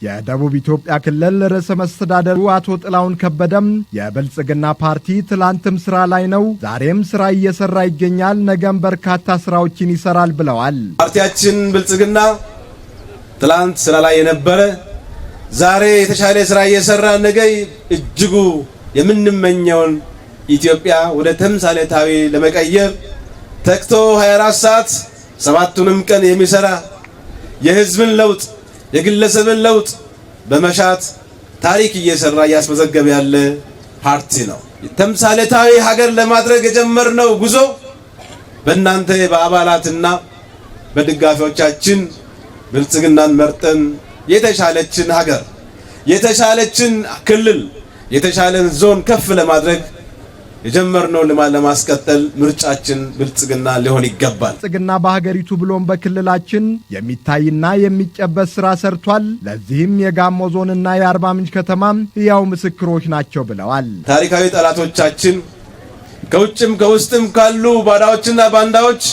የደቡብ ኢትዮጵያ ክልል ርዕሰ መስተዳድሩ አቶ ጥላሁን ከበደም የብልጽግና ፓርቲ ትላንትም ስራ ላይ ነው፣ ዛሬም ስራ እየሰራ ይገኛል፣ ነገም በርካታ ስራዎችን ይሰራል ብለዋል። ፓርቲያችን ብልጽግና ትላንት ስራ ላይ የነበረ ዛሬ የተሻለ ስራ እየሰራ ነገ እጅጉ የምንመኘውን ኢትዮጵያ ወደ ተምሳሌታዊ ለመቀየር ተክቶ 24 ሰዓት ሰባቱንም ቀን የሚሰራ የህዝብን ለውጥ የግለሰብን ለውጥ በመሻት ታሪክ እየሰራ ያስመዘገበ ያለ ፓርቲ ነው። ተምሳሌታዊ ሀገር ለማድረግ የጀመርነው ጉዞ በእናንተ በአባላትና በድጋፊዎቻችን ብልጽግናን መርጠን የተሻለችን ሀገር የተሻለችን ክልል የተሻለን ዞን ከፍ ለማድረግ የጀመርነው ለማስቀጠል ምርጫችን ብልጽግና ሊሆን ይገባል። ብልጽግና በሀገሪቱ ብሎም በክልላችን የሚታይና የሚጨበጥ ስራ ሰርቷል። ለዚህም የጋሞ ዞንና የአርባ ምንጭ ከተማ ሕያው ምስክሮች ናቸው ብለዋል። ታሪካዊ ጠላቶቻችን ከውጭም ከውስጥም ካሉ ባዳዎችና ባንዳዎች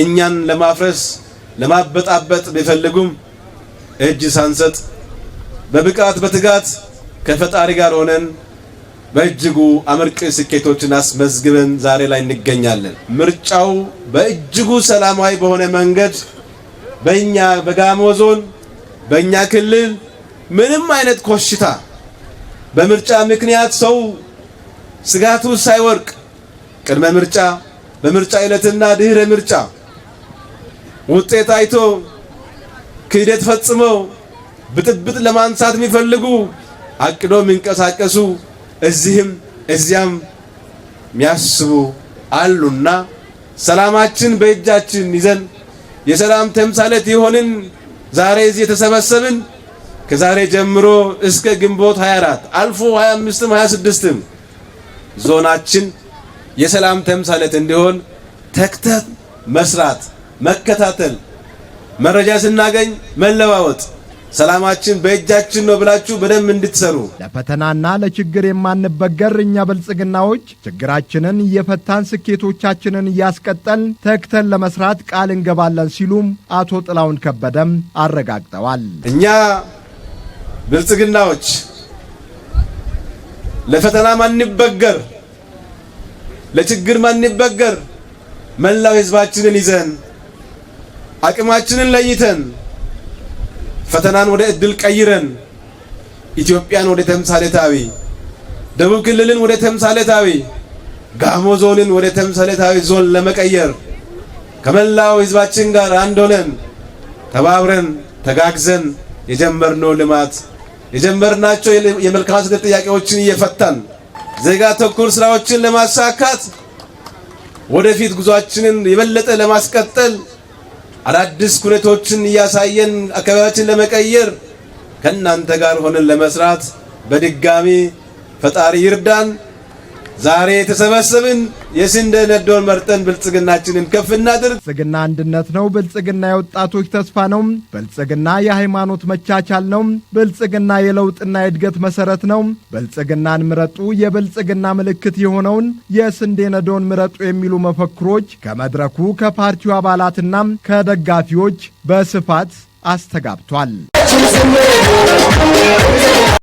እኛን ለማፍረስ ለማበጣበጥ ቢፈልጉም እጅ ሳንሰጥ በብቃት በትጋት ከፈጣሪ ጋር ሆነን በእጅጉ አመርቂ ስኬቶችን አስመዝግበን ዛሬ ላይ እንገኛለን። ምርጫው በእጅጉ ሰላማዊ በሆነ መንገድ በእኛ በጋሞ ዞን በእኛ ክልል ምንም አይነት ኮሽታ በምርጫ ምክንያት ሰው ስጋቱ ሳይወርቅ ቅድመ ምርጫ በምርጫ ዕለትና ድህረ ምርጫ ውጤት አይቶ ክህደት ፈጽመው ብጥብጥ ለማንሳት የሚፈልጉ አቅዶ የሚንቀሳቀሱ እዚህም እዚያም የሚያስቡ አሉና ሰላማችን በእጃችን ይዘን የሰላም ተምሳሌት ይሆንን ዛሬ እዚህ የተሰበሰብን ከዛሬ ጀምሮ እስከ ግንቦት 24 አልፎ 25ም 26ም ዞናችን የሰላም ተምሳሌት እንዲሆን ተክተን መስራት መከታተል መረጃ ስናገኝ መለዋወጥ ሰላማችን በእጃችን ነው ብላችሁ በደም እንድትሰሩ ለፈተናና ለችግር የማንበገር እኛ ብልጽግናዎች ችግራችንን እየፈታን ስኬቶቻችንን እያስቀጠልን ተክተን ለመስራት ቃል እንገባለን ሲሉም አቶ ጥላሁን ከበደም አረጋግጠዋል። እኛ ብልጽግናዎች ለፈተና ማንበገር ለችግር ማንበገር መላው ህዝባችንን ይዘን አቅማችንን ለይተን ፈተናን ወደ እድል ቀይረን ኢትዮጵያን ወደ ተምሳሌታዊ ደቡብ ክልልን ወደ ተምሳሌታዊ ጋሞ ዞንን ወደ ተምሳሌታዊ ዞን ለመቀየር ከመላው ህዝባችን ጋር አንድ ሆነን ተባብረን ተጋግዘን የጀመርነው ልማት የጀመርናቸው የመልካም አስተዳደር ጥያቄዎችን እየፈታን ዜጋ ተኮር ስራዎችን ለማሳካት ወደፊት ጉዟችንን የበለጠ ለማስቀጠል አዳዲስ ኩነቶችን እያሳየን አካባቢያችን ለመቀየር ከናንተ ጋር ሆነን ለመስራት በድጋሚ ፈጣሪ ይርዳን። ዛሬ የተሰበሰብን የስንዴ ነዶን መርጠን ብልጽግናችንን ከፍ እናድርግ። ብልጽግና አንድነት ነው። ብልጽግና የወጣቶች ተስፋ ነው። ብልጽግና የሃይማኖት መቻቻል ነው። ብልጽግና የለውጥና የእድገት መሰረት ነው። ብልጽግናን ምረጡ፣ የብልጽግና ምልክት የሆነውን የስንዴ ነዶን ምረጡ የሚሉ መፈክሮች ከመድረኩ ከፓርቲው አባላትና ከደጋፊዎች በስፋት አስተጋብቷል።